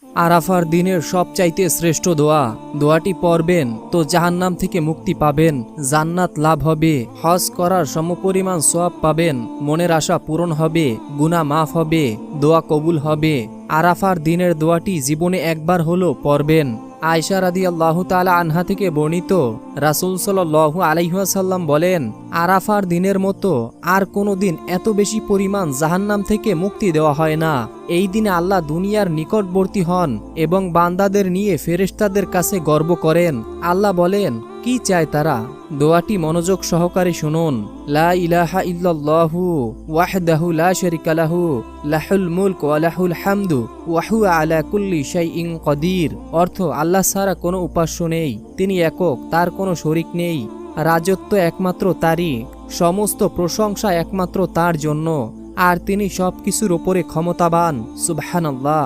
আরাফার দিনের সবচাইতে শ্রেষ্ঠ দোয়া। দোয়াটি পড়বেন তো জাহান্নাম থেকে মুক্তি পাবেন, জান্নাত লাভ হবে, হজ করার সমপরিমাণ সওয়াব পাবেন, মনের আশা পূরণ হবে, গুনাহ মাফ হবে, দোয়া কবুল হবে। আরাফার দিনের দোয়াটি জীবনে একবার হলো পড়বেন। আয়েশা রাদিয়াল্লাহু তাআলা আনহা থেকে বর্ণিত, রাসূল সাল্লাল্লাহু আলাইহি ওয়াসাল্লাম বলেন, আরাফার দিনের মতো আর কোনো দিন এত বেশি পরিমাণ জাহান্নাম থেকে মুক্তি দেওয়া হয় না। এই দিনে আল্লাহ দুনিয়ার নিকটবর্তী হন এবং বান্দাদের নিয়ে ফেরেশতাদের কাছে গর্ব করেন। আল্লাহ বলেন, কি চায় তারা? দোয়াটি মনোযোগ সহকারে শুনুন। লা ইলাহা ইল্লাল্লাহু ওয়াহদাহু লা শারীকা লাহু লাহুল মুলক ওয়া লাহুল হামদু ওয়া হুয়া আলা কুল্লি শাইইন কদির। অর্থ, আল্লাহ ছাড়া কোনো উপাস্য নেই, তিনি একক, তার কোনো শরিক নেই, রাজত্ব একমাত্র তারই, সমস্ত প্রশংসা একমাত্র তার জন্য, আর তিনি সবকিছুর ওপরে ক্ষমতাবান। সুবহানাল্লাহ।